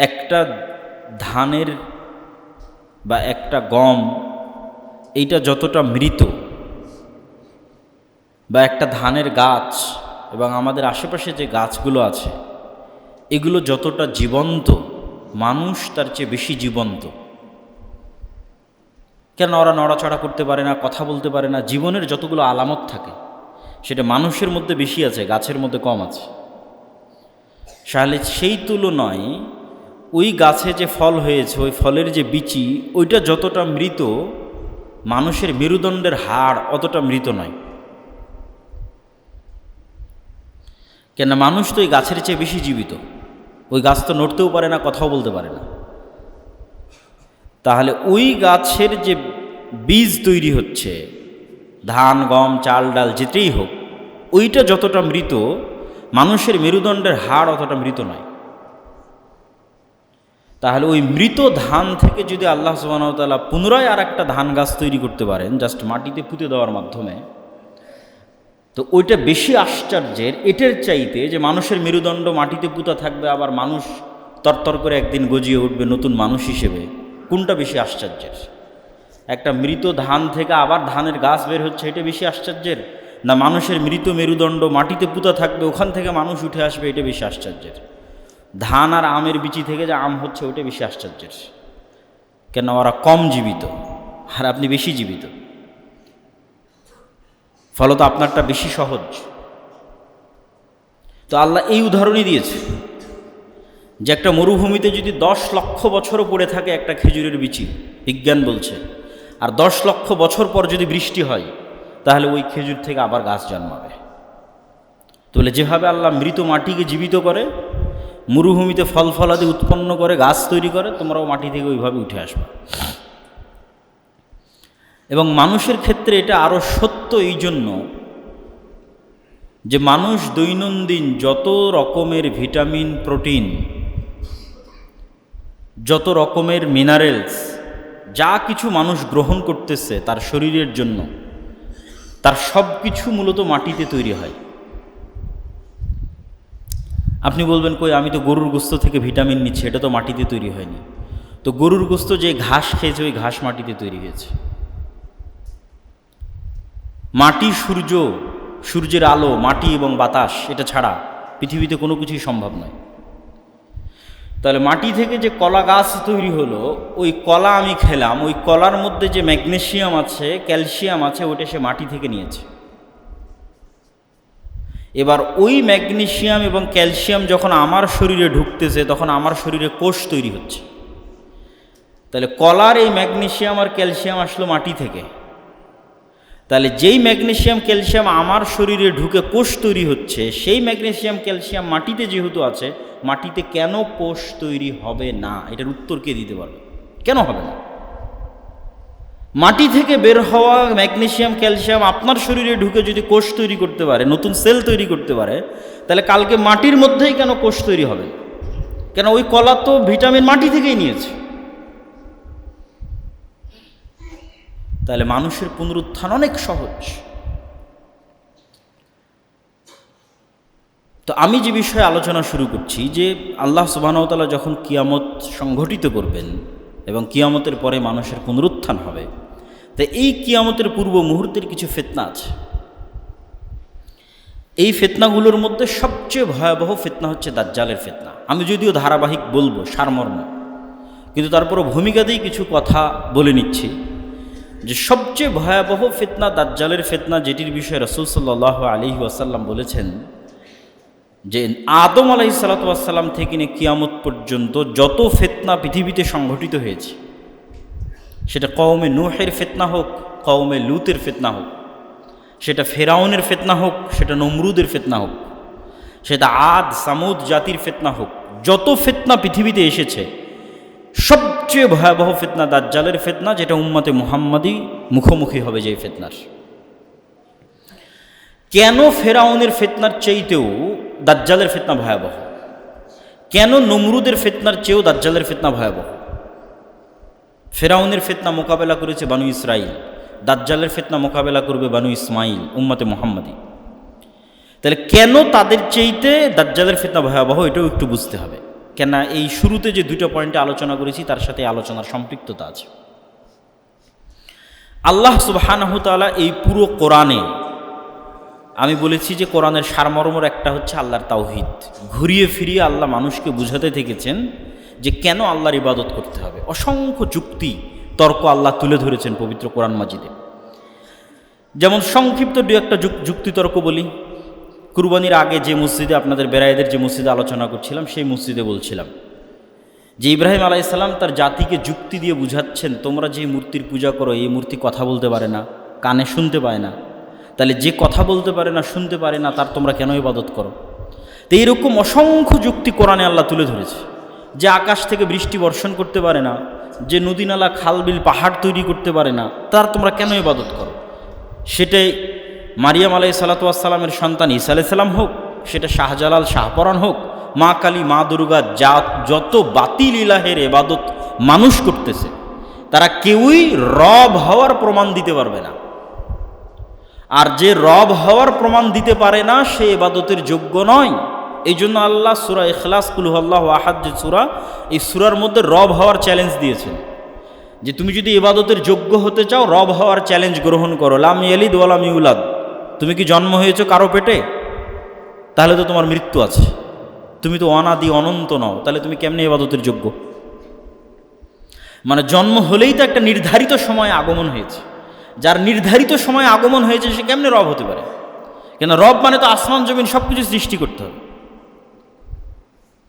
একটা ধানের বা একটা গম এইটা যতটা মৃত, বা একটা ধানের গাছ এবং আমাদের আশেপাশে যে গাছগুলো আছে এগুলো যতটা জীবন্ত, মানুষ তার চেয়ে বেশি জীবন্ত। কেন ওরা নড়াচড়া করতে পারে না, কথা বলতে পারে না, জীবনের যতগুলো আলামত থাকে সেটা মানুষের মধ্যে বেশি আছে, গাছের মধ্যে কম আছে। তাহলে সেই তুলনায় ওই গাছে যে ফল হয়েছে, ওই ফলের যে বিচি, ওইটা যতটা মৃত, মানুষের মেরুদণ্ডের হাড় অতটা মৃত নয়। কেন মানুষ তো ওই গাছের চেয়ে বেশি জীবিত। ওই গাছ তো নড়তেও পারে না, কথাও বলতে পারে না। তাহলে ওই গাছের যে বীজ তৈরি হচ্ছে, ধান গম চাল ডাল যেটাই হোক, ওইটা যতটা মৃত, মানুষের মেরুদণ্ডের হাড় অতটা মৃত নয়। তাহলে ওই মৃত ধান থেকে যদি আল্লাহ সুবহানাহু ওয়া তাআলা পুনরায় আর একটা ধান গাছ তৈরি করতে পারেন, জাস্ট মাটিতে পুঁতে দেওয়ার মাধ্যমে, তো ওইটা বেশি আশ্চর্যের এটার চাইতে যে মানুষের মেরুদণ্ড মাটিতে পুঁতা থাকবে, আবার মানুষ তরতর করে একদিন গজিয়ে উঠবে নতুন মানুষ হিসেবে। কোনটা বেশি আশ্চর্যের? একটা মৃত ধান থেকে আবার ধানের গাছ বের হচ্ছে, এটা বেশি আশ্চর্যের? না মানুষের মৃত মেরুদণ্ড মাটিতে পুঁতা থাকবে, ওখান থেকে মানুষ উঠে আসবে, এটা বেশি আশ্চর্যের? ধান আর আমের বিচি থেকে যে আম হচ্ছে ওটা বেশি আশ্চর্যের। কেন ওরা কম জীবিত আর আপনি বেশি জীবিত, ফলত আপনারটা বেশি সহজ। তো আল্লাহ এই উদাহরণই দিয়েছে যে একটা মরুভূমিতে যদি 10 লক্ষ বছরও পড়ে থাকে একটা খেজুরের বিচি, বিজ্ঞান বলছে, আর 10 লক্ষ বছর পর যদি বৃষ্টি হয়, তাহলে ওই খেজুর থেকে আবার গাছ জন্মাবে। তো বলে যেভাবে আল্লাহ মৃত মাটিকে জীবিত করে, মরুভূমিতে ফল ফলাদি উৎপন্ন করে, গাছ তৈরি করে, তোমরাও মাটি থেকে ওইভাবে উঠে আসবে। এবং মানুষের ক্ষেত্রে এটা আরও সত্য এই জন্য যে মানুষ দৈনন্দিন যত রকমের ভিটামিন, প্রোটিন, যত রকমের মিনারেলস, যা কিছু মানুষ গ্রহণ করতেছে তার শরীরের জন্য, তার সব কিছু মূলত মাটিতে তৈরি হয়। আপনি বলবেন কই, আমি তো গরুর গোস্ত থেকে ভিটামিন নিচ্ছি, এটা তো মাটিতে তৈরি হয়নি। তো গরুর গোস্ত যে ঘাস খেয়েছে, ওই ঘাস মাটিতে তৈরি হয়েছে। মাটি, সূর্য, সূর্যের আলো, মাটি এবং বাতাস, এটা ছাড়া পৃথিবীতে কোনো কিছুই সম্ভব নয়। তাহলে মাটি থেকে যে কলা গাছ তৈরি হলো, ওই কলা আমি খেলাম, ওই কলার মধ্যে যে ম্যাগনেসিয়াম আছে, ক্যালসিয়াম আছে, ওইটা সে মাটি থেকে নিয়েছে। এবার ওই ম্যাগনেসিয়াম এবং ক্যালসিয়াম যখন আমার শরীরে ঢুকতেছে, তখন আমার শরীরে কোষ তৈরি হচ্ছে। তাহলে কলার এই ম্যাগনেসিয়াম আর ক্যালসিয়াম আসলো মাটি থেকে। তাহলে যেই ম্যাগনেসিয়াম ক্যালসিয়াম আমার শরীরে ঢুকে কোষ তৈরি হচ্ছে, সেই ম্যাগনেসিয়াম ক্যালসিয়াম মাটিতে যেহেতু আছে, মাটিতে কেন কোষ তৈরি হবে না? এটার উত্তর কে দিতে পারবে? কেন হবে না? মাটি থেকে বের হওয়া ম্যাগনেসিয়াম ক্যালসিয়াম আপনার শরীরে ঢুকে যদি কোষ তৈরি করতে পারে, নতুন সেল তৈরি করতে পারে, তাহলে কালকে মাটির মধ্যেই কেন কোষ তৈরি হবে না? কেন ওই কলা তো ভিটামিন মাটি থেকেই নিয়েছে। তাহলে মানুষের পুনরুত্থান অনেক সহজ। তো আমি যে বিষয়ে আলোচনা শুরু করছি, যে আল্লাহ সুবহানাহু ওয়া তাআলা যখন কিয়ামত সংঘটিত করবেন এবং কিয়ামতের পরে মানুষের পুনরুত্থান হবে, তো এই কিয়ামতের পূর্ব মুহূর্তের কিছু ফিতনা আছে। এই ফিতনাগুলোর মধ্যে সবচেয়ে ভয়াবহ ফিতনা হচ্ছে দাজ্জালের ফিতনা। আমি যদিও ধারাবাহিক বলবো সারমর্ম, কিন্তু তারপরও ভূমিকাতেই কিছু কথা বলে নিচ্ছি যে সবচেয়ে ভয়াবহ ফিতনা দাজ্জালের ফিতনা, যেটির বিষয়ে রাসূল সাল্লাল্লাহু আলাইহি ওয়াসাল্লাম বলেছেন যে আদম আলাইহিস সালাতু ওয়াস সালাম থেকে নিয়ে কিয়ামত পর্যন্ত যত ফিতনা পৃথিবীতে সংঘটিত হয়েছে, সেটা কওমে নূহের ফিতনা হোক, কওমে লূতের ফিতনা হোক, সেটা ফেরাউনের ফিতনা হোক, সেটা নমরুদের ফিতনা হোক, সেটা আদ সামুদ জাতির ফিতনা হোক, যত ফিতনা পৃথিবীতে এসেছে, সবচেয়ে ভয়াবহ ফিতনা দাজ্জালের ফিতনা, যেটা উম্মতে মুহাম্মাদি মুখোমুখি হবে যেই ফিতনার। কেন ফেরাউনের ফিতনার চাইতেও দাজ্জালের ফিতনা ভয়াবহ? কেন নমরুদের ফিতনার চেয়েও দাজ্জালের ফিতনা ভয়াবহ? ফেরাউনের ফিতনা মোকাবেলা করেছে বানু ইসরাইল, দাজ্জালের ফিতনা মোকাবেলা করবে বানু ইসমাইল, উম্মতে মুহাম্মাদি। তাহলে কেন তাদের চাইতে দাজ্জালের ফিতনা ভয়াবহ, এটাও একটু বুঝতে হবে। কেন এই শুরুতে যে দুটো পয়েন্টে আলোচনা করেছি তার সাথে আলোচনার সম্পৃক্ততা আছে। আল্লাহ সুবহানাহু ওয়া তাআলা এই পুরো কোরআনে, আমি বলেছি যে কোরআনের সারমর্মর একটা হচ্ছে আল্লাহর তাওহীদ। ঘুরিয়ে ফিরিয়ে আল্লাহ মানুষকে বুঝাতে থেকেছেন যে কেন আল্লাহর ইবাদত করতে হবে। অসংখ্য যুক্তি তর্ক আল্লাহ তুলে ধরেছেন পবিত্র কোরআন মাজিদে। যেমন সংক্ষিপ্ত দু একটা যুক্তিতর্ক বলি। কুরবানির আগে যে মসজিদে আপনাদের বেরায়েদের যে মসজিদে আলোচনা করছিলাম, সেই মসজিদে বলছিলাম যে ইব্রাহিম আলাইহিস সালাম তার জাতিকে যুক্তি দিয়ে বুঝাচ্ছেন, তোমরা যে মূর্তির পূজা করো এই মূর্তি কথা বলতে পারে না, কানে শুনতে পায় না, তাহলে যে কথা বলতে পারে না, শুনতে পারে না, তার তোমরা কেন ইবাদত করো? তো এইরকম অসংখ্য যুক্তি কোরআনে আল্লাহ তুলে ধরেছে। যে আকাশ থেকে বৃষ্টি বর্ষণ করতে পারে না, যে নদী নালা খাল বিল পাহাড় তৈরি করতে পারে না, তার তোমরা কেন ইবাদত করো? সেটাই মারিয়াম আলাইহিস সালামের সন্তান ঈসা আলাইহিস সালাম হোক, সেটা শাহজালাল শাহপরাণ হোক, মা কালী মা দুর্গা, যত বাতিল ইলাহের ইবাদত মানুষ করতেছে, তারা কেউই রব হওয়ার প্রমাণ দিতে পারবে না। আর যে রব হওয়ার প্রমাণ দিতে পারে না সে ইবাদতের যোগ্য নয়। এই জন্য আল্লাহ সূরা ইখলাস কুল হুয়াল্লাহু আহাদ যে সূরা, এই সূরার মধ্যে রব হওয়ার চ্যালেঞ্জ দিয়েছেন যে তুমি যদি ইবাদতের যোগ্য হতে চাও, রব হওয়ার চ্যালেঞ্জ গ্রহণ করো। লাম ইয়ালিদ ওয়া লাম ইউলাদ, তুমি কি জন্ম হয়েছো কারো পেটে? তাহলে তো তোমার মৃত্যু আছে। তুমি তো অনাদি অনন্ত নও, তাহলে তুমি কেমনে ইবাদতের যোগ্য? মানে জন্ম হলেই তো একটা নির্ধারিত সময়ে আগমন হয়েছে। যার নির্ধারিত সময়ে আগমন হয়েছে সে কেমনে রব হতে পারে? কেন রব মানে তো আসমান জমিন সব কিছু সৃষ্টি করতে হবে।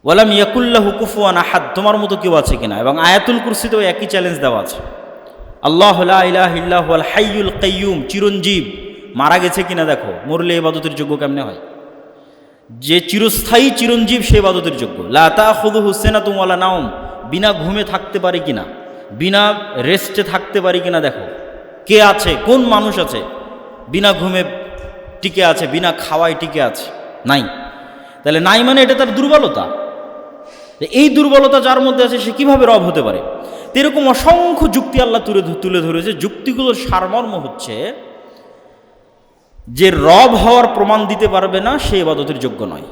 ওয়ালাম ইয়াকুল্লাহু কুফুয়ান আহাদ, তোমার মতো কেউ আছে কিনা? এবং আয়াতুল কুরসিতেও একই চ্যালেঞ্জ দেওয়া আছে। আল্লাহু লা ইলাহা ইল্লা হুয়াল হাইয়ুল কাইয়্যুম, চিরঞ্জীব, মারা গেছে কিনা দেখো, মরলে ইবাদতের যোগ্য কেমনে হয়? যে চিরস্থায়ী চিরঞ্জীব সে ইবাদতের যোগ্য। লা তাখুযুহু সিনাতুন ওয়ালা নাওম, বিনা ঘুমে থাকতে পারি কিনা, বিনা রেস্টে থাকতে পারি কিনা দেখো। কে আছে, কোন মানুষ আছে বিনা ঘুমে টিকে আছে, বিনা খাওয়ায় টিকে আছে? নাই। তাহলে নাই মানে এটা তার দুর্বলতা। এই দুর্বলতা যার মধ্যে আছে সে কিভাবে রব হতে পারে? এরকম অসংখ্য যুক্তি আল্লাহ তুলে ধরেছে। যুক্তিগুলোর সারমর্ম হচ্ছে যে রব হওয়ার প্রমাণ দিতে পারবে না সে ইবাদতের যোগ্য নয়।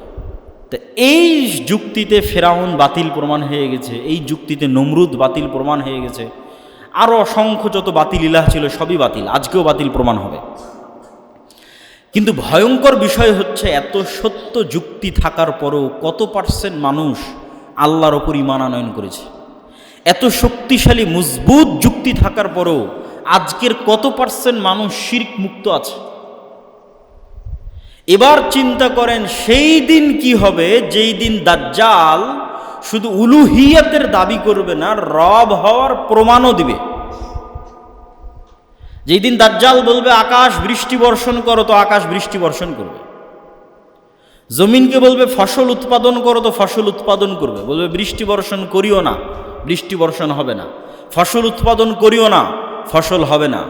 তো এই যুক্তিতে ফেরাউন বাতিল প্রমাণ হয়ে গেছে, এই যুক্তিতে নমরুদ বাতিল প্রমাণ হয়ে গেছে, আরও অসংখ্য যত বাতিল ইলাহ ছিল সবই বাতিল, আজকেও বাতিল প্রমাণ হবে। কিন্তু ভয়ঙ্কর বিষয় হচ্ছে এত সত্য যুক্তি থাকার পরেও কত পার্সেন্ট মানুষ আল্লাহর ওপর ঈমান আনয়ন করেছে। এত শক্তিশালী মজবুত যুক্তি থাকার পরেও আজকের কত পার্সেন্ট মানুষ শিরক মুক্ত আছে? এবার চিন্তা করেন সেই দিন কি হবে যেই দিন দাজ্জাল শুধু উলুহিয়াতের দাবি করবে না, রব হওয়ার প্রমাণও দিবে। যেই দিন দাজ্জাল বলবে আকাশ বৃষ্টি বর্ষণ করো, তো আকাশ বৃষ্টি বর্ষণ করবে। জমিনকে বলবে ফসল উৎপাদন করো, তো ফসল উৎপাদন করবে। বলবে বৃষ্টি বর্ষণ করিও না, বৃষ্টি বর্ষণ হবে না। ফসল উৎপাদন করিও না, ফসল হবে না।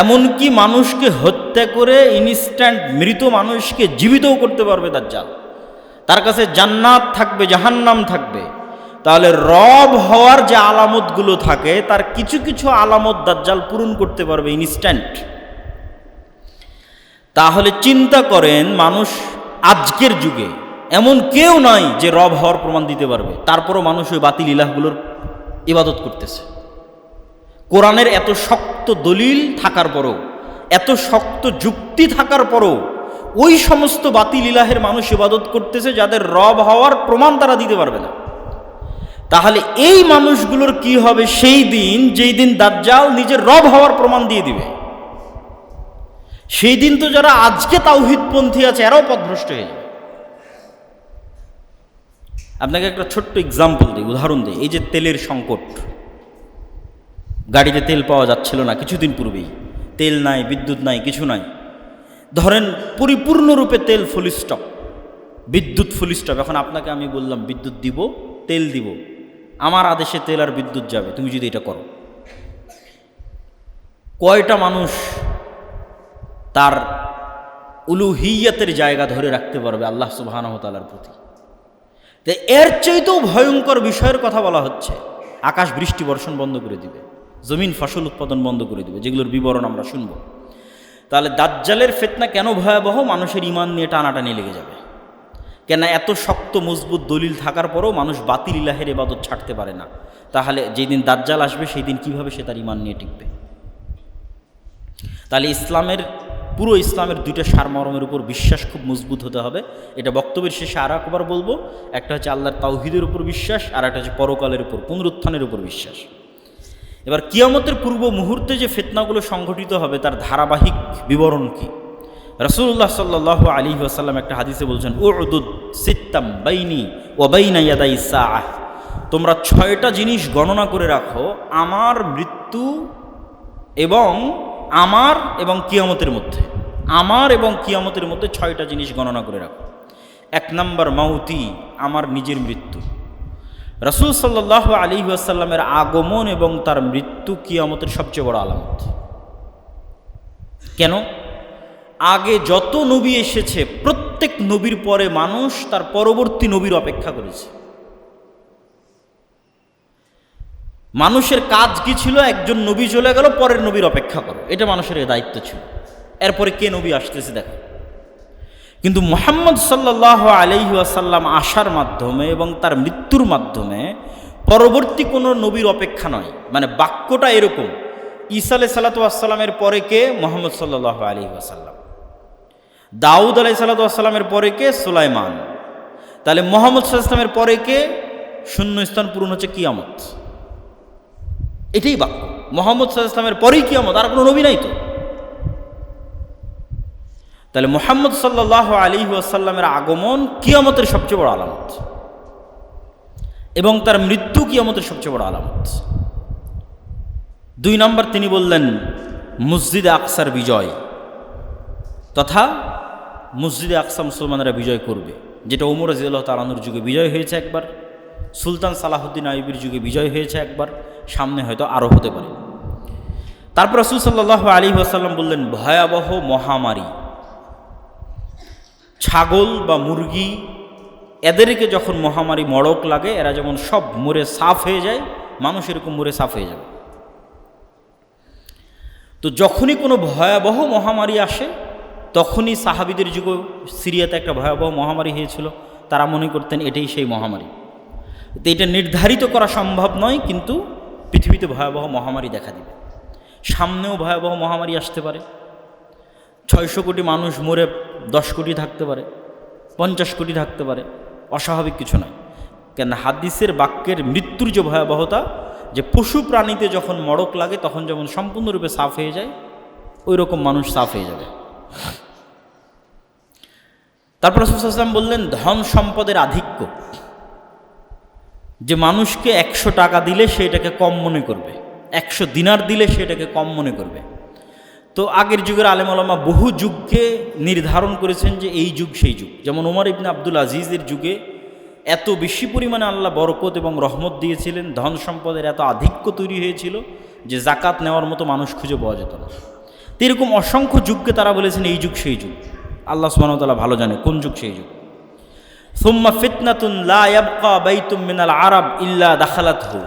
এমনকি মানুষকে হত্যা করে ইনস্ট্যান্ট মৃত মানুষকে জীবিতও করতে পারবে দাজ্জাল। তার কাছে জান্নাত থাকবে, জাহান্নাম থাকবে। তাহলে রব হওয়ার যে আলামতগুলো থাকে তার কিছু কিছু আলামত দাজ্জাল পূরণ করতে পারবে ইনস্ট্যান্ট। তাহলে চিন্তা করেন, মানুষ আজকের যুগে এমন কেউ নাই যে রব হওয়ার প্রমাণ দিতে পারবে, তারপরও মানুষ ওই বাতিল ইলাহগুলোর ইবাদত করতেছে। কোরআনের এত শক্ত দলিল থাকার পরও, এত শক্ত যুক্তি থাকার পরও ওই সমস্ত বাতিল ইলাহের মানুষ ইবাদত করতেছে যাদের রব হওয়ার প্রমাণ তারা দিতে পারবে না। তাহলে এই মানুষগুলোর কি হবে সেই দিন যেই দিন দাজ্জাল নিজের রব হওয়ার প্রমাণ দিয়ে দিবে? সেই দিন তো যারা আজকে তাওহীদপন্থী আছে এরাও পথভ্রষ্ট হয়ে যাবে। আপনাকে একটা ছোট্ট এক্সাম্পল দিই, উদাহরণ দিই। এই যে তেলের সংকট, গাড়িতে তেল পাওয়া যাচ্ছিল না কিছুদিন পূর্বেই, তেল নাই, বিদ্যুৎ নাই, কিছু নাই। ধরেন পরিপূর্ণরূপে তেল ফুল স্টপ, বিদ্যুৎ ফুল স্টপ। এখন আপনাকে আমি বললাম বিদ্যুৎ দিব, তেল দিব, আমার আদেশে তেল আর বিদ্যুৎ যাবে, তুমি যদি এটা করো, কয়টা মানুষ তার উলুহিয়াতের জায়গা ধরে রাখতে পারবে আল্লাহ সুবহানাহু ওয়া তাআলার প্রতি? তো এর চাইতেও ভয়ঙ্কর বিষয়ের কথা বলা হচ্ছে। আকাশ বৃষ্টি বর্ষণ বন্ধ করে দিবে, জমিন ফসল উৎপাদন বন্ধ করে দিবে, যেগুলোর বিবরণ আমরা শুনব। তাহলে দাজ্জালের ফিতনা কেন ভয়াবহ? মানুষের ঈমান নিয়ে টানাটানি লেগে যাবে। কেন এত শক্ত মজবুত দলিল থাকার পরেও মানুষ বাতিল ইলাহের ইবাদত ছাড়তে পারে না। তাহলে যেদিন দাজ্জাল আসবে সেই দিন কীভাবে সে তার ঈমান নিয়ে টিকবে? তাহলে পুরো ইসলামের দুইটা সারমর্মের উপর বিশ্বাস খুব মজবুত হতে হবে। এটা বক্তব্যের শেষে আর একবার বলবো। একটা হচ্ছে আল্লাহর তাওহীদের উপর বিশ্বাস, আর একটা হচ্ছে পরকালের উপর, পুনরুত্থানের উপর বিশ্বাস। এবার কিয়ামতের পূর্ব মুহূর্তে যে ফিতনাগুলো সংঘটিত হবে তার ধারাবাহিক বিবরণ কি? রাসূলুল্লাহ সাল্লাল্লাহু আলাইহি ওয়াসাল্লাম একটা হাদিসে বলছেন, উদুদ সিত্তাম বাইনি ওয়া বাইনা ইয়াদাই সাআহ, তোমরা 6টা জিনিস গণনা করে রাখো আমার মৃত্যু এবং কিয়ামতের মধ্যে। আমার এবং কিয়ামতের মধ্যে 6টা জিনিস গণনা করে রাখো। 1 নম্বর মাউতি, আমার নিজের মৃত্যু। রাসূল সাল্লাল্লাহু আলাইহি ওয়াসাল্লামের আগমন এবং তার মৃত্যু কিয়ামতের সবচেয়ে বড় আলামত। কেন? আগে যত নবী এসেছে প্রত্যেক নবীর পরে মানুষ তার পরবর্তী নবীর অপেক্ষা করেছে। মানুষের কাজ কি ছিল? একজন নবী চলে গেল, পরের নবীর অপেক্ষা করো, এটা মানুষের দায়িত্ব ছিল। এরপরে কে নবী আসতেছে দেখো। কিন্তু মুহাম্মদ সাল্লাল্লাহু আলাইহি ওয়াসাল্লাম আসার মাধ্যমে এবং তার মৃত্যুর মাধ্যমে পরবর্তী কোনো নবীর অপেক্ষা নয়। মানে বাক্যটা এরকম, ঈসা আলাইহিস সালাতু ওয়াস সালামের পরে কে? মুহাম্মদ সাল্লাল্লাহু আলাইহি ওয়াসাল্লাম। দাউদ আলাইহিস সালাতু ওয়াস সালামের পরে কে? সুলাইমান। তাহলে মুহাম্মদ সাল্লাল্লাহু আলাইহি ওয়াসাল্লামের পরে কে? শূন্য স্থান পূরণ হচ্ছে কিয়ামত। এটাই বাক্য। মুহাম্মদ সাল্লাল্লাহু আলাইহি ওয়াসাল্লামের পরেই কিয়ামত, আর কোনো নবী নাই তো। তাহলে মুহাম্মদ সাল্লাল্লাহু আলাইহি ওয়াসাল্লামের আগমন কিয়ামতের সবচেয়ে বড় আলামত এবং তার মৃত্যু কিয়ামতের সবচেয়ে বড় আলামত। 2 নম্বর তিনি বললেন মসজিদে আকসার বিজয়, তথা মসজিদে আকসা মুসলমানেরা বিজয় করবে, যেটা ওমর রাদিয়াল্লাহু তাআলা আনহুর যুগে বিজয় হয়েছে একবার, সুলতান সালাহুদ্দিন আইয়ুবীর যুগে বিজয় হয়েছে একবার, সামনে হয়তো আরও হতে পারে। তারপর রাসূল সাল্লাল্লাহু আলাইহি ওয়াসাল্লাম বললেন ভয়াবহ মহামারী, ছাগল বা মুরগি এদেরকে যখন মহামারী মড়ক লাগে, এরা যেমন সব মরে সাফ হয়ে যায়, মানুষ এরকম মরে সাফ হয়ে যাবে। তো যখনই কোনো ভয়াবহ মহামারী আসে তখনই সাহাবীদের যুগে সিরিয়াতে একটা ভয়াবহ মহামারী হয়েছিল, তারা মনে করতেন এটাই সেই মহামারী। তো এটা নির্ধারিত করা সম্ভব নয়, কিন্তু পৃথিবীতে ভয়াবহ মহামারী দেখা দিবে, সামনেও ভয়াবহ মহামারী আসতে পারে। 600 কোটি মানুষ মরে 10 কোটি থাকতে পারে, 50 কোটি থাকতে পারে, অস্বাভাবিক কিছু নয়। কেন হাদিসের বাক্যের মৃত্যুর যে ভয়াবহতা, যে পশু প্রাণীতে যখন মড়ক লাগে তখন যেমন সম্পূর্ণরূপে সাফ হয়ে যায়, ওই রকম মানুষ সাফ হয়ে যাবে। তারপর রাসূল সাল্লাল্লাহু আলাইহি ওয়াসাল্লাম বললেন ধন সম্পদের আধিক্য, যে মানুষকে 100 টাকা দিলে সে এটাকে কম মনে করবে, 100 দিনার দিলে সে এটাকে কম মনে করবে। তো আগের যুগের আলেম ওলামা বহু যুগকে নির্ধারণ করেছেন যে এই যুগ সেই যুগ। যেমন ওমর ইবনে আব্দুল আজিজের যুগে এত বেশি পরিমাণে আল্লাহ বরকত এবং রহমত দিয়েছিলেন, ধন সম্পদের এত আধিক্য তৈরি হয়েছিল যে জাকাত নেওয়ার মতো মানুষ খুঁজে পাওয়া যেত না। তো এরকম অসংখ্য যুগকে তারা বলেছেন এই যুগ সেই যুগ। আল্লাহ সুবহানাহু ওয়া তাআলা ভালো জানে কোন যুগ সেই যুগ। সুম্মা ফিতনাতুন লা ইয়াবকা বাইতুম মিনাল আরাব ইল্লা দাখালাতহু,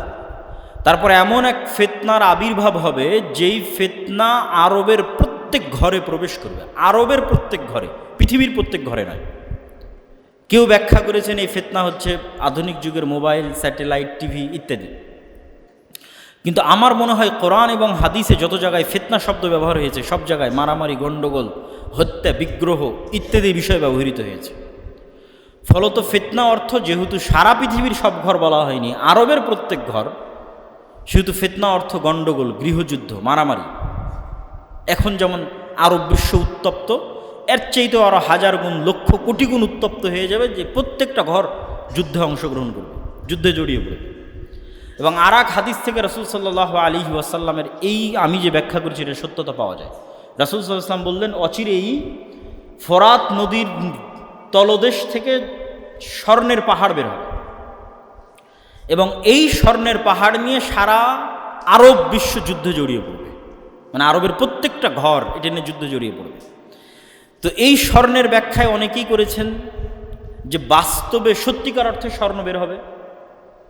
তারপর এমন এক ফিতনার আবির্ভাব হবে যেই ফিতনা আরবের প্রত্যেক ঘরে প্রবেশ করবে। আরবের প্রত্যেক ঘরে, পৃথিবীর প্রত্যেক ঘরে নয়। কেউ ব্যাখ্যা করেছেন এই ফিতনা হচ্ছে আধুনিক যুগের মোবাইল, স্যাটেলাইট, টিভি ইত্যাদি। কিন্তু আমার মনে হয় কোরআন এবং হাদিসে যত জায়গায় ফিতনা শব্দ ব্যবহার হয়েছে সব জায়গায় মারামারি, গণ্ডগোল, হত্যা, বিগ্রহ ইত্যাদি বিষয় ব্যবহৃত হয়েছে। ফলত ফিতনা অর্থ যেহেতু সারা পৃথিবীর সব ঘর বলা হয়নি, আরবের প্রত্যেক ঘর, সেহেতু ফিতনা অর্থ গণ্ডগোল, গৃহযুদ্ধ, মারামারি। এখন যেমন আরব বিশ্ব উত্তপ্ত, এর চাইতে আরও 1000 গুণ, লক্ষ কোটি গুণ উত্তপ্ত হয়ে যাবে, যে প্রত্যেকটা ঘর যুদ্ধে অংশগ্রহণ করবে, যুদ্ধে জড়িয়ে পড়বে। এবং আর এক হাদিস থেকে রাসূল সাল্লাল্লাহু আলাইহি ওয়াসাল্লামের এই আমি যে ব্যাখ্যা করেছি এটা সত্যতা পাওয়া যায়। রাসূল সাল্লাল্লাহু আলাইহি ওয়াসাল্লাম বললেন অচিরেই ফরাত নদীর তলদেশ থেকে স্বর্ণের পাহাড় বের হবে এবং এই স্বর্ণের পাহাড় নিয়ে সারা আরব বিশ্ব যুদ্ধে জড়িয়ে পড়বে। মানে আরবের প্রত্যেকটা ঘর এটা নিয়ে যুদ্ধে জড়িয়ে পড়বে। তো এই স্বর্ণের ব্যাখ্যায় অনেকেই করেছেন যে বাস্তবে সত্যিকার অর্থে স্বর্ণ বের হবে।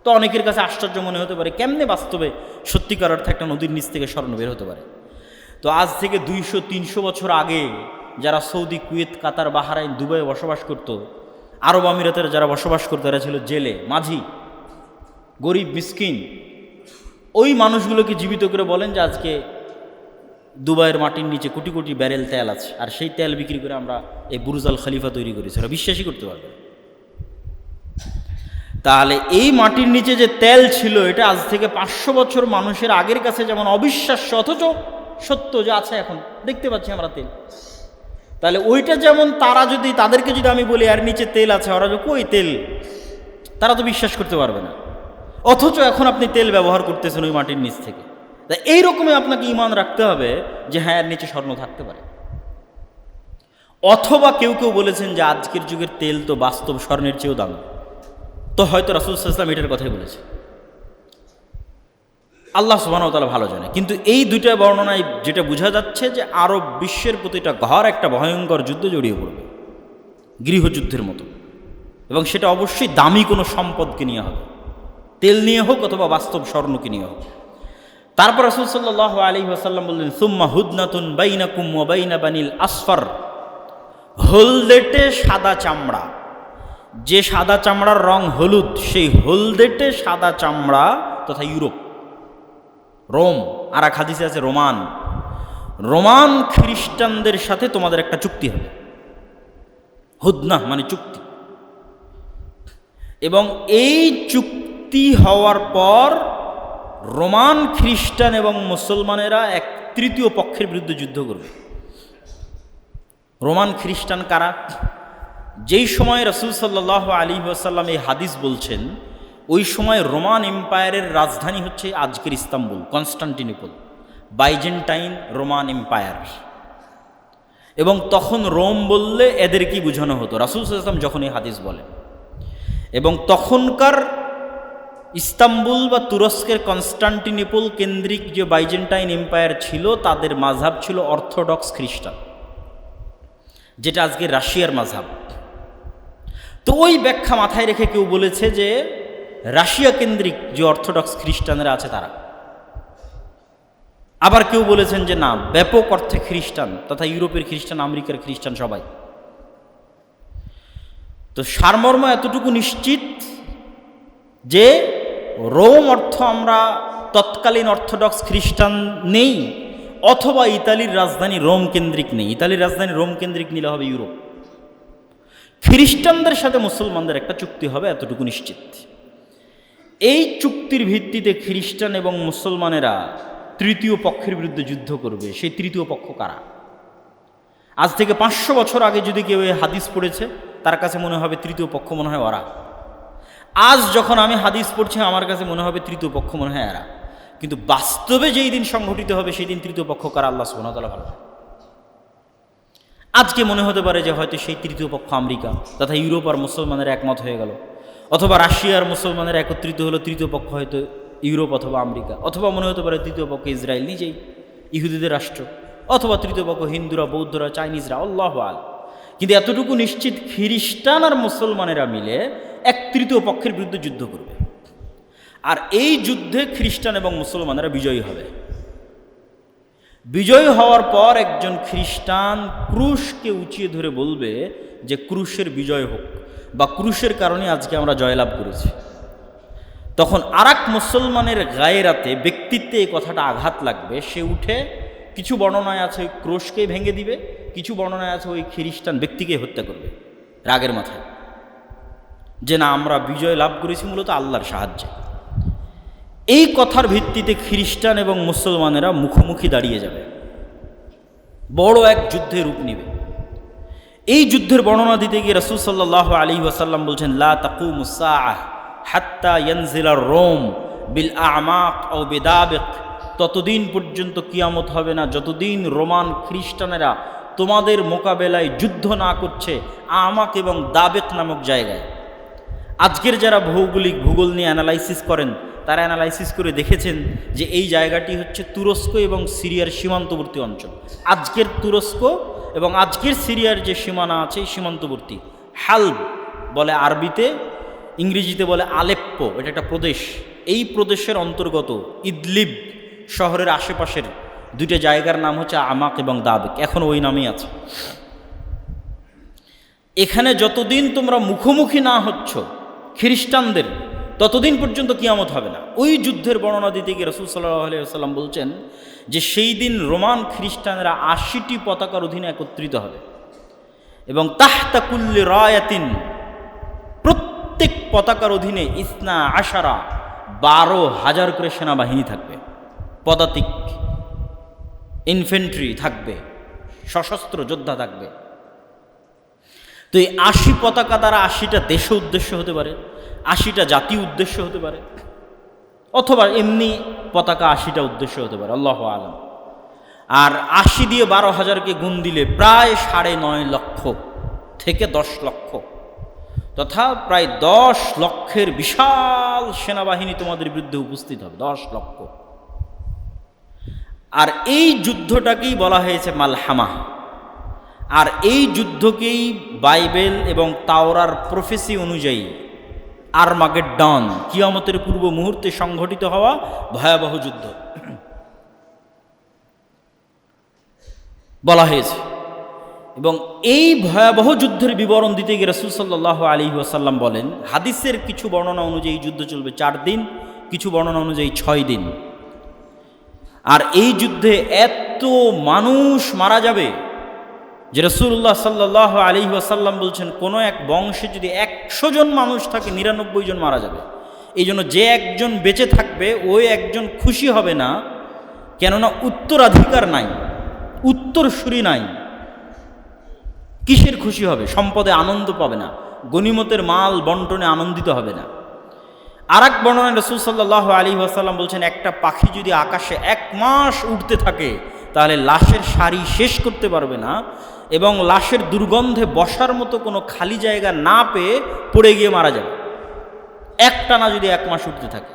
তো অনেকের কাছে আশ্চর্য মনে হতে পারে কেমনে বাস্তবে সত্যিকার অর্থে একটা নদীর নিচ থেকে স্বর্ণ বের হতে পারে। তো আজ থেকে 200-300 বছর আগে যারা সৌদি, কুয়েত, কাতার, বাহরাইন, দুবাইয়ে বসবাস করত, আরব আমিরাতের যারা বসবাস করতো তারা ছিল জেলে, মাঝি, গরিব মিসকিন। ওই মানুষগুলোকে জীবিত করে বলেন যে আজকে দুবাইয়ের মাটির নিচে কোটি কোটি ব্যারেল তেল আছে, আর সেই তেল বিক্রি করে আমরা এই বুরুজ আল খলিফা তৈরি করেছি। ওরা বিশ্বাসই করতে পারবে। তাহলে এই মাটির নিচে যে তেল ছিল, এটা আজ থেকে 500 বছর মানুষের আগের কাছে যেমন অবিশ্বাস্য, অথচ সত্য যে আছে, এখন দেখতে পাচ্ছি আমরা তেল। তাহলে ওইটা যেমন তাদেরকে যদি আমি বলি আর নিচে তেল আছে, ওরা যে কই তেল, তারা তো বিশ্বাস করতে পারবে না। অথচ এখন আপনি তেল ব্যবহার করতেছেন ওই মাটির নিচ থেকে। তাই এইরকমই আপনাকে ঈমান রাখতে হবে যে হ্যাঁ, এর নিচে স্বর্ণ থাকতে পারে। অথবা কেউ কেউ বলেছেন যে আজকের যুগের তেল তো বাস্তব স্বর্ণের চেয়েও দামি, তো হয়তো রাসূল সাল্লাল্লাহু আলাইহি ওয়াসাল্লাম এটার কথাই বলেছে। আল্লাহ সুবহানাহু ওয়া তাআলা ভালো জানে। কিন্তু এই দুইটা বর্ণনায় যেটা বোঝা যাচ্ছে যে আরব বিশ্বের প্রতিটা ঘর একটা ভয়ঙ্কর যুদ্ধে জড়িয়ে পড়বে, গৃহযুদ্ধের মতো, এবং সেটা অবশ্যই দামি কোনো সম্পদকে নিয়ে হবে, তেল নিয়ে হোক অথবা বাস্তব স্বর্ণকে নিয়ে হোক। তারপর রাসূল সাল্লাল্লাহু আলাইহি ওয়াসাল্লাম বললেন, সুম্মা হুদনাতুন বাইনাকুম ওয়া বাইনা বানিল আসফার, হলদেটে সাদা চামড়া, যে সাদা চামড়ার রং হলুদ, সেই হলদেটে সাদা চামড়া তথা ইউরোপ, রোম, আর এক হাদিসে আছে রোমান খ্রিস্টানদের সাথে তোমাদের একটা চুক্তি হবে। হুদনা মানে চুক্তি। এবং এই চুক্তি হওয়ার পর রোমান খ্রিস্টান এবং মুসলমানেরা এক তৃতীয় পক্ষের বিরুদ্ধে যুদ্ধ করবে। রোমান খ্রিস্টান কারা? যেই সময় রাসূল সাল্লাল্লাহু আলাইহি ওয়াসাল্লাম এই হাদিস বলছেন, ওই সময় রোমান এম্পায়ারের রাজধানী হচ্ছে আজকের Istanbul, Constantinople, Byzantine Roman empire. এবং তখন রোম বললে এদের কি বোঝানো হতো রাসূল সাল্লাল্লাহু আলাইহি ওয়াসাল্লাম যখন এই হাদিস বলেন। এবং তখনকার ইস্তাম্বুল বা তুরস্কের কনস্টান্টিনোপল কেন্দ্রিক যে বাইজেন্টাইন এম্পায়ার ছিল, তাদের মাযহাব ছিল অর্থোডক্স খ্রিস্টান, যেটা আজকে রাশিয়ার মাযহাব। তো ওই ব্যাখ্যা মাথায় রেখে কেউ বলেছে যে রাশিয়া কেন্দ্রিক যে অর্থোডক্স খ্রিস্টানরা আছে তারা। আবার কেউ বলেছেন যে না, ব্যাপক অর্থে খ্রিস্টান তথা ইউরোপের খ্রিস্টান, আমেরিকার খ্রিস্টান সবাই। তো সারমর্ম এতটুকু নিশ্চিত যে রোম অর্থ আমরা তৎকালীন অর্থোডক্স খ্রিস্টান নেই, অথবা ইতালির রাজধানী রোম কেন্দ্রিক নেই। ইতালির রাজধানী রোম কেন্দ্রিক নিলে হবে ইউরোপ। খ্রিস্টানদের সাথে মুসলমানদের একটা চুক্তি হবে, এতটুকু নিশ্চিত। এই চুক্তির ভিত্তিতে খ্রিস্টান এবং মুসলমানেরা তৃতীয় পক্ষের বিরুদ্ধে যুদ্ধ করবে। সেই তৃতীয় পক্ষ কারা? আজ থেকে 500 বছর আগে যদি কেউ এই হাদিস পড়েছে, তার কাছে মনে হবে তৃতীয় পক্ষ মনে হয় ওরা। আজ যখন আমি হাদিস পড়ছি, আমার কাছে মনে হবে তৃতীয় পক্ষ মনে হয় এরা। কিন্তু বাস্তবে যেই দিন সংঘটিত হবে সেই দিন তৃতীয় পক্ষ কারা আল্লাহ সুবহানাহু ওয়া তাআলা ভালো জানেন। আজকে মনে হতে পারে যে হয়তো সেই তৃতীয় পক্ষ আমেরিকা তথা ইউরোপ আর মুসলমানের একমত হয়ে গেল, অথবা রাশিয়ার মুসলমানের একত্রিত হলো, তৃতীয় পক্ষ হয়তো ইউরোপ অথবা আমেরিকা, অথবা মনে হতে পারে তৃতীয় পক্ষ ইসরায়েল নিজেই, ইহুদিদের রাষ্ট্র, অথবা তৃতীয় পক্ষ হিন্দুরা, বৌদ্ধরা, চাইনিজরা, আল্লাহু আ'লাম। কিন্তু এতটুকু নিশ্চিত, খ্রিস্টান আর মুসলমানেরা মিলে এক তৃতীয় পক্ষের বিরুদ্ধে যুদ্ধ করবে। আর এই যুদ্ধে খ্রিস্টান এবং মুসলমানেরা বিজয়ী হবে। বিজয়ী হওয়ার পর একজন খ্রিস্টান ক্রুশকে উঁচিয়ে ধরে বলবে যে ক্রুশের বিজয় হোক, বা ক্রুশের কারণে আজকে আমরা জয়লাভ করেছি। তখন আরেক মুসলমানের গায়েরাতে, ব্যক্তিত্বে এই কথাটা আঘাত লাগবে। সে উঠে, কিছু বর্ণনায় আছে ওই ক্রুশকে ভেঙে দিবে, কিছু বর্ণনায় আছে ওই খ্রিস্টান ব্যক্তিকে হত্যা করবে রাগের মাথায়, যে না, আমরা বিজয় লাভ করেছি মূলত আল্লাহর সাহায্যে। এই কথার ভিত্তিতে খ্রিস্টান এবং মুসলমানেরা মুখোমুখি দাঁড়িয়ে যাবে, বড় এক যুদ্ধের রূপ নেবে। এই যুদ্ধের বর্ণনা দিতে গিয়ে রাসূল সাল্লাল্লাহু আলাইহি ওয়াসাল্লাম বলছেন, লা তাকুমুস সাআহ হাত্তা ইয়ানজিলা রোম বিল আমাক আও বিদাবিক, ততদিন পর্যন্ত কিয়ামত হবে না যতদিন রোমান খ্রিস্টানেরা তোমাদের মোকাবেলায় যুদ্ধ না করছে আমাক এবং দাবেক নামক জায়গায়। আজকের যারা ভূগোল নিয়ে অ্যানালাইসিস করেন, তারা অ্যানালাইসিস করে দেখেছেন যে এই জায়গাটি হচ্ছে তুরস্ক এবং সিরিয়ার সীমান্তবর্তী অঞ্চল। আজকের তুরস্ক এবং আজকের সিরিয়ার যে সীমানা আছে, এই সীমান্তবর্তী, হালব বলে আরবিতে, ইংরেজিতে বলে আলেপ্পো, এটা একটা প্রদেশ। এই প্রদেশের অন্তর্গত ইদলিব শহরের আশেপাশের দুইটা জায়গার নাম হচ্ছে আমাক এবং দাবেক, এখন ওই নামেই আছে। এখানে যতদিন তোমরা মুখোমুখি না হচ্ছ খ্রিস্টানদের, ততদিন পর্যন্ত কিয়ামত হবে না। ওই যুদ্ধের বর্ণনা দিতে গিয়ে রাসূল সাল্লাল্লাহু আলাইহি ওয়াসাল্লাম বলছেন যে সেই দিন রোমান খ্রিস্টানরা ৮০টি পতাকার অধীনে একত্রিত হবে এবং তাহতা কুল্লি রায়াতিন, প্রত্যেক পতাকার অধীনে ইসনা আশারা ১২,০০০ করে সেনাবাহিনী থাকবে, পদাতিক ইনফেন্ট্রি থাকবে, সশস্ত্র যোদ্ধা থাকবে। তো এই ৮০ পতাকা দ্বারা ৮০টা দেশ উদ্দেশ্য হতে পারে, ৮০টা জাতি উদ্দেশ্য হতে পারে, অথবা এমনি পতাকা ৮০টা উদ্দেশ্য হতে পারে, আল্লাহু আলাম। আর ৮০ দিয়ে ১২,০০০কে গুণ দিলে প্রায় ৯.৫ লক্ষ থেকে ১০ লক্ষ, তথা প্রায় ১০ লক্ষের বিশাল সেনাবাহিনী তোমাদের বিরুদ্ধে উপস্থিত হবে, ১০ লক্ষ। আর এই যুদ্ধটাকেই বলা হয়েছে মালহামা। আর এই যুদ্ধকেই বাইবেল এবং তাওরার প্রফেসি অনুযায়ী আরমাগেড্ডন, কিয়ামতের পূর্ব মুহূর্তে সংঘটিত হওয়া ভয়াবহ যুদ্ধ বলা হয়েছে। এবং এই ভয়াবহ যুদ্ধের বিবরণ দিতে গিয়ে রাসূল সাল্লাল্লাহু আলাইহি ওয়াসাল্লাম বলেন, হাদিসের কিছু বর্ণনা অনুযায়ী যুদ্ধ চলবে ৪ দিন, কিছু বর্ণনা অনুযায়ী ৬ দিন। আর এই যুদ্ধে এত মানুষ মারা যাবে যে রাসূলুল্লাহ সাল্লাল্লাহু আলাইহি ওয়াসাল্লাম বলছেন, কোনো এক বংশে যদি ১০০ জন মানুষ থাকে ৯৯ জন মারা যাবে। এই জন্য যে একজন বেঁচে থাকবে ওই একজন খুশি হবে না, কেননা উত্তরাধিকার নাই, উত্তরসূরি নাই। কিসের খুশি হবে? সম্পদে আনন্দ পাবে না, গনিমতের মাল বন্টনে আনন্দিত হবে না। আর এক বর্ণনায় রাসূল সাল্লাল্লাহু আলাইহি ওয়াসাল্লাম বলছেন, একটা পাখি যদি আকাশে ১ মাস উঠতে থাকে তাহলে লাশের সারি শেষ করতে পারবে না, এবং লাশের দুর্গন্ধে বসার মতো কোনো খালি জায়গা না পেয়ে পড়ে গিয়ে মারা যাবে, একটানা যদি ১ মাস উঠতে থাকে।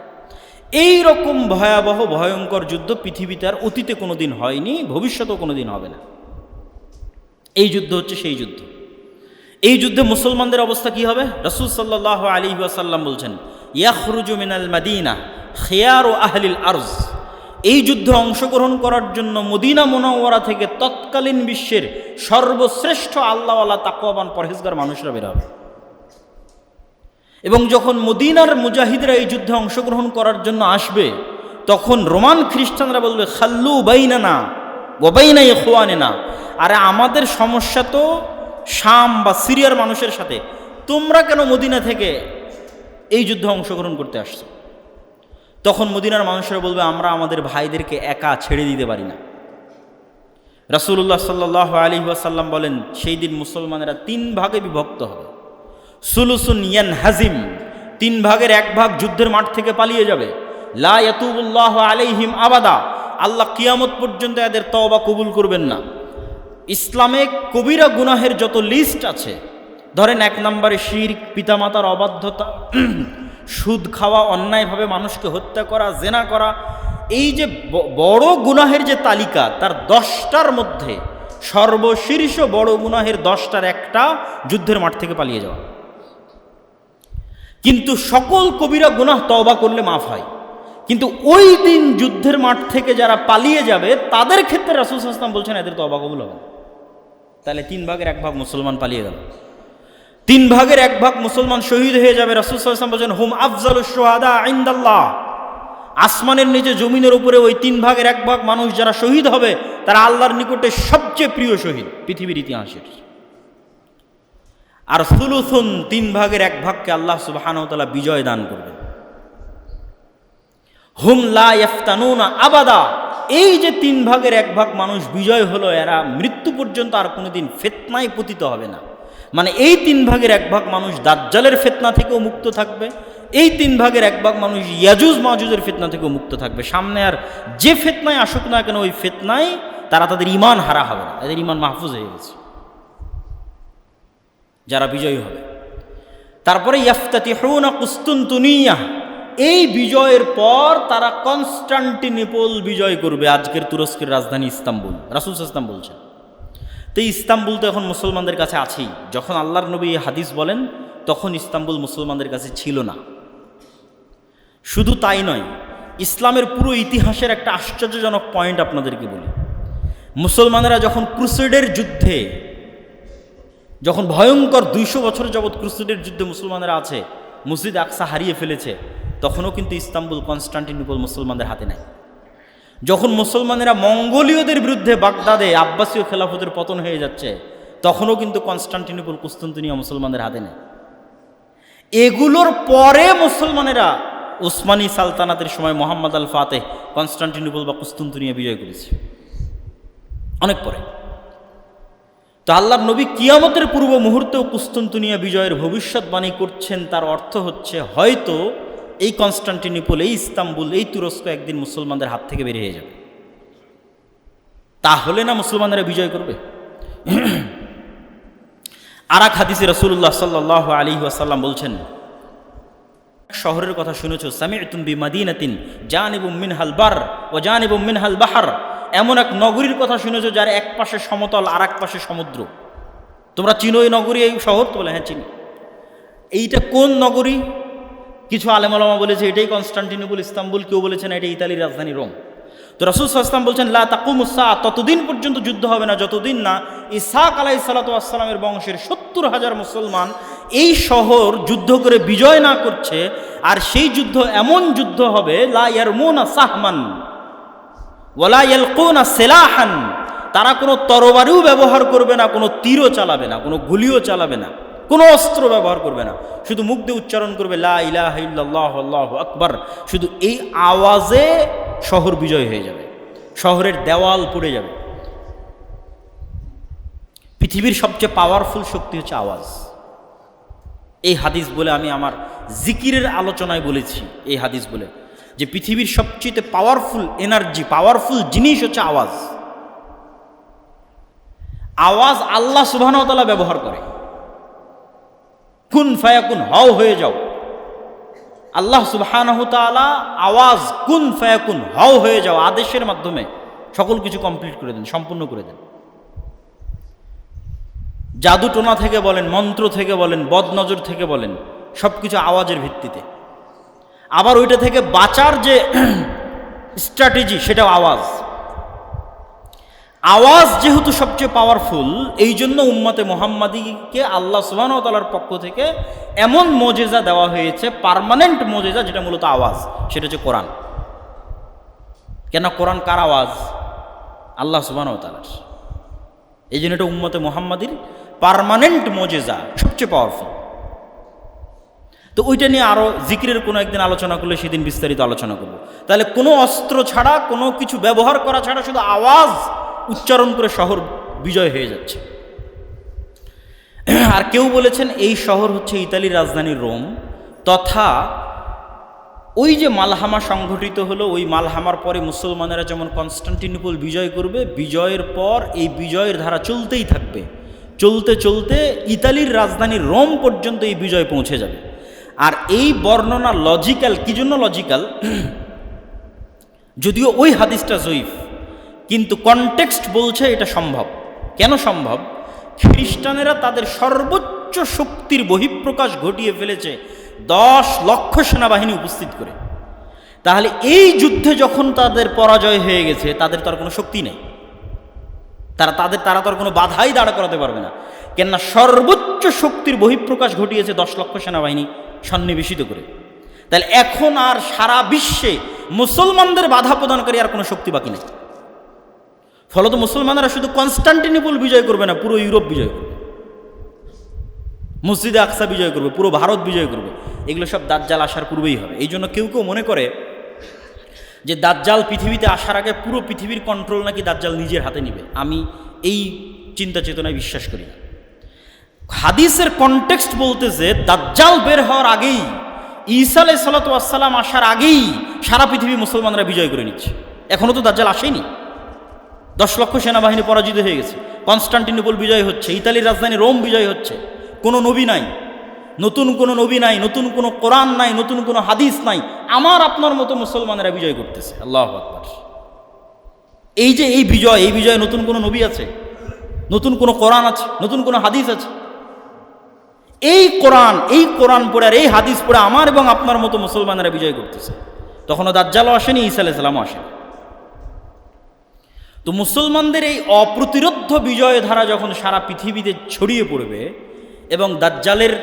এই রকম ভয়াবহ ভয়ঙ্কর যুদ্ধ পৃথিবীতে আর অতীতে কোনো দিন হয়নি, ভবিষ্যতেও কোনো দিন হবে না। এই যুদ্ধ হচ্ছে সেই যুদ্ধ। এই যুদ্ধে মুসলমানদের অবস্থা কি হবে? রাসূল সাল্লাল্লাহু আলাইহি ওয়াসাল্লাম বলছেন, ইয়াখরুজু মিনাল মাদিনা খিয়ারু আহলিল আরজ। এই যুদ্ধে অংশগ্রহণ করার জন্য মদিনা মুনাওয়ারা থেকে তৎকালীন বিশ্বের সর্বশ্রেষ্ঠ আল্লাহওয়ালা তাকওয়াবান পরহেজগার মানুষরা বের হবে। এবং যখন মদিনার মুজাহিদরা এই যুদ্ধে অংশগ্রহণ করার জন্য আসবে, তখন রোমান খ্রিস্টানরা বলবে, খাল্লু বাইনানা ওয়া বাইনা ইখওয়ানিনা, আরে আমাদের সমস্যা তো শাম বা সিরিয়ার মানুষের সাথে, তোমরা কেন মদিনা থেকে এই যুদ্ধে অংশগ্রহণ করতে আসছো? তখন মদিনার মানুষেরা বলবে, আমরা আমাদের ভাইদেরকে একা ছেড়ে দিতে পারি না। রাসূলুল্লাহ সাল্লাল্লাহু আলাইহি ওয়াসাল্লাম বলেন, সেই দিন মুসলমানেরা 3 ভাগে বিভক্ত হবে। সুলুসুন ইয়ানহাজিম, 3 ভাগের 1 ভাগ যুদ্ধের মাঠ থেকে পালিয়ে যাবে। লা ইয়াতুবুল্লাহু আলাইহিম আবাদা, আল্লাহ কিয়ামত পর্যন্ত এদের তওবা কবুল করবেন না। ইসলামে কবিরা গুনাহের যত লিস্ট আছে, ধরেন 1 নম্বরে শিরক, পিতামাতার অবাধ্যতা, সুদ খাওয়া, অন্যায়ভাবে মানুষকে হত্যা করা, জেনা করা, এই যে বড় গুনাহের যে তালিকা, তার 10টার মধ্যে সর্বশীর্ষ বড় গুনাহের 10টার একটা যুদ্ধের মাঠ থেকে পালিয়ে যাওয়া। কিন্তু সকল কবিরা গুনাহ তওবা করলে মাফ হয়, কিন্তু ওই দিন যুদ্ধের মাঠ থেকে যারা পালিয়ে যাবে তাদের ক্ষেত্রে রাসূল সাল্লাল্লাহু আলাইহি ওয়াসাল্লাম বলছেন এদের তওবা কবুল হবে। তাহলে 3 ভাগের 1 ভাগ মুসলমান পালিয়ে গেল, 3 ভাগের 1 ভাগ মুসলমান শহীদ হয়ে যাবে। রাসূল সাল্লাল্লাহু আলাইহি ওয়াসাল্লাম বলেন, হুম আফজালুশ শুহাদা ইনদাল্লাহ, আসমানের নিচে জমিনের উপরে ওই 3 ভাগের 1 ভাগ মানুষ যারা শহীদ হবে তারা আল্লাহর নিকটে সবচেয়ে প্রিয় শহীদ পৃথিবীর ইতিহাসের। আর সুলুসুন, 3 ভাগের 1 ভাগকে আল্লাহ সুবহানাহু ওয়া তাআলা বিজয় দান করবেন। হুম লা ইফতানুনা আবাদা, এই যে 3 ভাগের 1 ভাগ মানুষ বিজয় হলো, এরা মৃত্যু পর্যন্ত আর কোনোদিন ফিতনায় পতিত হবে না। মানে এই 3 ভাগের 1 ভাগ মানুষ দাজ্জালের ফিতনা থেকেও মুক্ত থাকবে, এই 3 ভাগের 1 ভাগ মানুষ ইয়াজুজ মাজুজের ফিতনা থেকেও মুক্ত থাকবে। সামনে আর যে ফিতনায় আসুক না কেন, ওই ফিতনায় তারা তাদের ঈমান হারা হবে না, তাদের ঈমান মাহফুজ হয়ে গেছে যারা বিজয়ী হবে। তারপরে ইয়াফতাতিহুনা কুস্তুনতুনিয়া, এই বিজয়ের পর তারা কনস্টান্টিনোপল বিজয় করবে, আজকের তুরস্কের রাজধানী ইস্তাম্বুল। রাসূল সাল্লাল্লাহু আলাইহি ওয়াসাল্লাম বলছেন। তো ইস্তাম্বুল তো এখন মুসলমানদের কাছে আছেই। যখন আল্লাহর নবী হাদিস বলেন তখন ইস্তাম্বুল মুসলমানদের কাছে ছিল না। শুধু তাই নয়, ইসলামের পুরো ইতিহাসের একটা আশ্চর্যজনক পয়েন্ট আপনাদেরকে বলি। মুসলমানেরা যখন ক্রুসেডের যুদ্ধে যখন ভয়ঙ্কর 200 বছর যাবৎ ক্রুসেডের যুদ্ধে মুসলমানেরা আছে, মসজিদ আকসা হারিয়ে ফেলেছে, তখনও কিন্তু ইস্তাম্বুল, কনস্টান্টিনোপল মুসলমানদের হাতে নেয়। যখন মুসলমানেরা মঙ্গোলীয়দের বিরুদ্ধে বাগদাদে আব্বাসীয় খেলাফতের পতন হয়ে যাচ্ছে, তখনও কিন্তু কনস্টান্টিনোপল, কুস্তুনতুনিয়া মুসলমানদের হাতে নেয়। এগুলোর পরে মুসলমানেরা ওসমানী সালতানাতের সময় মোহাম্মদ আল ফাতেহ কনস্টান্টিনোপল বা কুস্তুনতুনিয়া বিজয় করেছে, অনেক পরে। তো আল্লাহর নবী কিয়ামতের পূর্ব মুহূর্তেও কুস্তুনতুনিয়া বিজয়ের ভবিষ্যৎবাণী করছেন। তার অর্থ হচ্ছে হয়তো এই কনস্টান্টিনোপল, এই ইস্তাম্বুল, এই তুরস্ক একদিন মুসলমানদের হাত থেকে বের হয়ে যাবে। তাহলে না মুসলমানেরা বিজয় করবে। আর এক হাদিসে রাসূলুল্লাহ সাল্লাল্লাহু আলাইহি ওয়াসাল্লাম বলছেন, শহরের কথা শুনেছো, সামি'তুম বিমাদিনাতিন জানিবুম মিনহাল বার ওয়া জানিবুম মিনহাল বাহর, এমন এক নগরীর কথা শুনেছো যার এক পাশে সমতল আর এক পাশে সমুদ্র। তোমরা চিনো এই নগরী, এই শহর? তো বলে হ্যাঁ চিনি। এইটা কোন নগরী? কিছু আলেম ওলামা বলেছে এটাই কনস্টান্টিনোপল, ইস্তাম্বুল, কেউ বলেছেন এটা ইতালির রাজধানী রোম। তো রাসূল সাল্লাল্লাহু আলাইহি ওয়াসাল্লাম বলছেন, লা তাকুমুস সাআ, ততদিন পর্যন্ত যুদ্ধ হবে না যতদিন না ইসহাক আলাইহিস সালাতু ওয়াস সালামের বংশের 70,000 মুসলমান এই শহর যুদ্ধ করে বিজয় না করছে। আর সেই যুদ্ধ এমন যুদ্ধ হবে, লা ইয়ারমুনা সাহমান ওয়ালা ইয়ালকুনা সিলাহান, তারা কোনো তরবারিও ব্যবহার করবে না, কোনো তীরও চালাবে না, কোনো গুলিও চালাবে না, কোনো অস্ত্র ব্যবহার করবে না, শুধু মুখ দিয়ে উচ্চারণ করবে লা ইলাহা ইল্লাল্লাহু আল্লাহু আকবার। শুধু এই আওয়াজে শহর বিজয় হয়ে যাবে, শহরের দেওয়াল পড়ে যাবে। পৃথিবীর সবচেয়ে পাওয়ারফুল শক্তি হচ্ছে আওয়াজ। এই হাদিস বলে আমি আমার জিকিরের আলোচনায় বলেছি, এই হাদিস বলে যে পৃথিবীর সবচেয়ে পাওয়ারফুল এনার্জি, পাওয়ারফুল জিনিস হচ্ছে আওয়াজ। আওয়াজ আল্লাহ সুবহানাহু ওয়া তাআলা ব্যবহার করে। কুন ফায়াকুন, হও হয়ে যাও। আল্লাহ সুবহানাহু ওয়া তাআলা আওয়াজ কুন ফায়াকুন, হও হয়ে যাও আদেশের মাধ্যমে সকল কিছু কমপ্লিট করে দেন, সম্পূর্ণ করে দেন। জাদু টোনা থেকে বলেন, মন্ত্র থেকে বলেন, বদনজর থেকে বলেন, সব কিছু আওয়াজের ভিত্তিতে। আবার ওইটা থেকে বাঁচার যে স্ট্র্যাটেজি, সেটাও আওয়াজ। আওয়াজ যেহেতু সবচেয়ে পাওয়ারফুল, এই জন্য উম্মতে মুহাম্মাদীকে আল্লাহ সুবহানাহু ওয়া তাআলার পক্ষ থেকে এমন মুজিজা দেওয়া হয়েছে, পার্মানেন্ট মুজিজা, যেটা মূলত আওয়াজ, সেটা হচ্ছে কোরআন। কেন কোরআন কার আওয়াজ? আল্লাহ সুবহানাহু ওয়া তাআলার। এই জন্য এটা উম্মতে মুহাম্মাদীর পার্মানেন্ট মুজিজা, সবচেয়ে পাওয়ারফুল। তো ওইটা নিয়ে আরও জিকিরের কোনো একদিন আলোচনা করলে সেদিন বিস্তারিত আলোচনা করব। তাহলে কোনো অস্ত্র ছাড়া, কোনো কিছু ব্যবহার করা ছাড়া শুধু আওয়াজ উচ্চারণ করে শহর বিজয় হয়ে যাচ্ছে। আর কেউ বলেছেন এই শহর হচ্ছে ইতালির রাজধানী রোম, তথা ওই যে মালহামা সংঘটিত হলো, ওই মালহামার পরে মুসলমানেরা যেমন কনস্টান্টিনোপল বিজয় করবে, বিজয়ের পর এই বিজয়ের ধারা চলতেই থাকবে, চলতে চলতে ইতালির রাজধানী রোম পর্যন্ত এই বিজয় পৌঁছে যাবে। আর এই বর্ণনা লজিক্যাল। কি জন্য লজিক্যাল? যদিও ওই হাদিসটা জয়ীফ, কিন্তু কনটেক্সট বলছে এটা সম্ভব। কেন সম্ভব? খ্রিস্টানেরা তাদের সর্বোচ্চ শক্তির বহিঃপ্রকাশ ঘটিয়ে ফেলেছে 10 লক্ষ সেনাবাহিনী উপস্থিত করে। তাহলে এই যুদ্ধে যখন তাদের পরাজয় হয়ে গেছে, তাদের তো আর কোনো শক্তি নেই, তারা তো আর কোনো বাধাই দাঁড় করাতে পারবে না। কেননা সর্বোচ্চ শক্তির বহিঃপ্রকাশ ঘটিয়েছে 10 লক্ষ সেনাবাহিনী সন্নিবেশিত করে। তাহলে এখন আর সারা বিশ্বে মুসলমানদের বাধা প্রদানকারী আর কোনো শক্তি বাকি নেই। ফলত মুসলমানরা শুধু কনস্টান্টিনোপল বিজয় করবে না, পুরো ইউরোপ বিজয় করবে, মসজিদে আকসা বিজয় করবে, পুরো ভারত বিজয় করবে। এগুলো সব দাজ্জাল আসার পূর্বেই হবে। এই জন্য কেউ কেউ মনে করে যে দাজ্জাল পৃথিবীতে আসার আগে পুরো পৃথিবীর কন্ট্রোল নাকি দাজ্জাল নিজের হাতে নিবে। আমি এই চিন্তা চেতনায় বিশ্বাস করি না। হাদিসের কনটেক্সট বলতেছে দাজ্জাল বের হওয়ার আগেই, ঈসা আলাইহিস সালাতু ওয়াস সালাম আসার আগেই সারা পৃথিবী মুসলমানরা বিজয় করে নিচ্ছে। এখনও তো দাজ্জাল আসেনি। 10 লক্ষ সেনাবাহিনী পরাজিত হয়ে গেছে, কনস্টান্টিনোপল বিজয় হচ্ছে, ইতালির রাজধানী রোম বিজয় হচ্ছে। কোনো নবী নাই, নতুন কোনো নবী নাই, নতুন কোনো কোরআন নাই, নতুন কোনো হাদিস নাই, আমার আপনার মতো মুসলমানেরা বিজয় করতেছে। আল্লাহু আকবার। এই যে এই বিজয় নতুন কোনো নবী আছে, নতুন কোনো কোরআন আছে, নতুন কোনো হাদিস আছে? এই কোরআন পড়ে আর এই হাদিস পড়ে আমার এবং আপনার মতো মুসলমানেরা বিজয় করতেছে। তখনও দাজ্জালও আসেনি, ঈসা আলাইহিস সালামও আসেনি। তো মুসলমানদের এই অপ্রতিরোধ্য বিজয় ধারা যখন সারা পৃথিবীতে ছড়িয়ে পড়বে এবং দাজ্জালের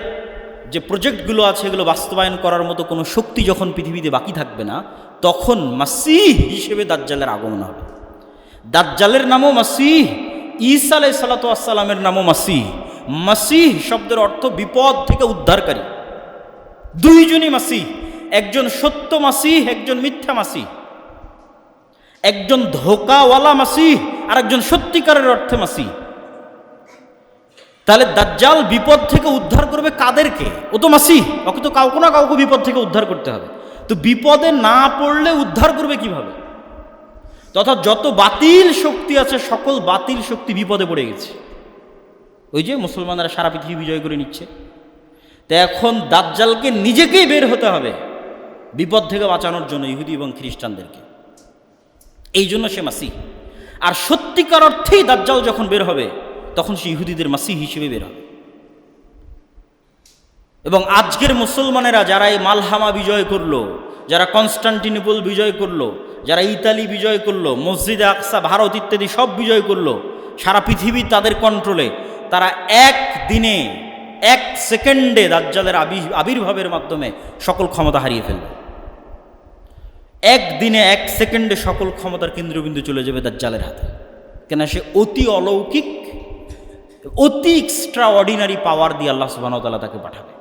যে প্রজেক্টগুলো আছে এগুলো বাস্তবায়ন করার মতো কোনো শক্তি যখন পৃথিবীতে বাকি থাকবে না, তখন মাসিহ হিসেবে দাজ্জালের আগমন হবে। দাজ্জালের নামও মাসিহ, ঈসা আলাইহিস সালাতু ওয়াস সালামের নামও মাসিহ। মাসিহ শব্দের অর্থ বিপদ থেকে উদ্ধারকারী। দুইজনই মাসিহ, একজন সত্য মাসিহ, একজন মিথ্যা মাসিহ, একজন ধোকাওয়ালা মাসিহ আর একজন সত্যিকারের অর্থে মাসিহ। তাহলে দাজ্জাল বিপদ থেকে উদ্ধার করবে কাদেরকে? ও তো মাসিহ, ওকে তো কাউকে না কাউকে বিপদ থেকে উদ্ধার করতে হবে। তো বিপদে না পড়লে উদ্ধার করবে কিভাবে? তথা যত বাতিল শক্তি আছে সকল বাতিল শক্তি বিপদে পড়ে গেছে। ওই যে মুসলমানরা সারা পৃথিবী বিজয় করে নিচ্ছে। তো এখন দাজ্জালকে নিজেকেই বের হতে হবে বিপদ থেকে বাঁচানোর জন্য, ইহুদি এবং খ্রিস্টানদেরকে। এই জন্য সে মাসিহ। আর সত্যিকার অর্থেই দাজ্জাল যখন বের হবে তখন সে ইহুদিদের মাসিহ হিসেবে বের হবে। এবং আজকের মুসলমানেরা যারা এই মালহামা বিজয় করলো, যারা কনস্টান্টিনোপল বিজয় করলো, যারা ইতালি বিজয় করলো, মসজিদে আকসা, ভারত ইত্যাদি সব বিজয় করলো, সারা পৃথিবী তাদের কন্ট্রোলে, তারা এক দিনে, এক সেকেন্ডে দাজ্জালের আবির্ভাবের মাধ্যমে সকল ক্ষমতা হারিয়ে ফেলবে। একদিনে, এক সেকেন্ডে সকল ক্ষমতার কেন্দ্রবিন্দু চলে যাবে দাজ্জালের হাতে। কেন? সে অতি অলৌকিক, অতি এক্সট্রা অর্ডিনারি পাওয়ার দিয়ে আল্লাহ সুবহানাহু ওয়া তাআলা তাকে পাঠাবে।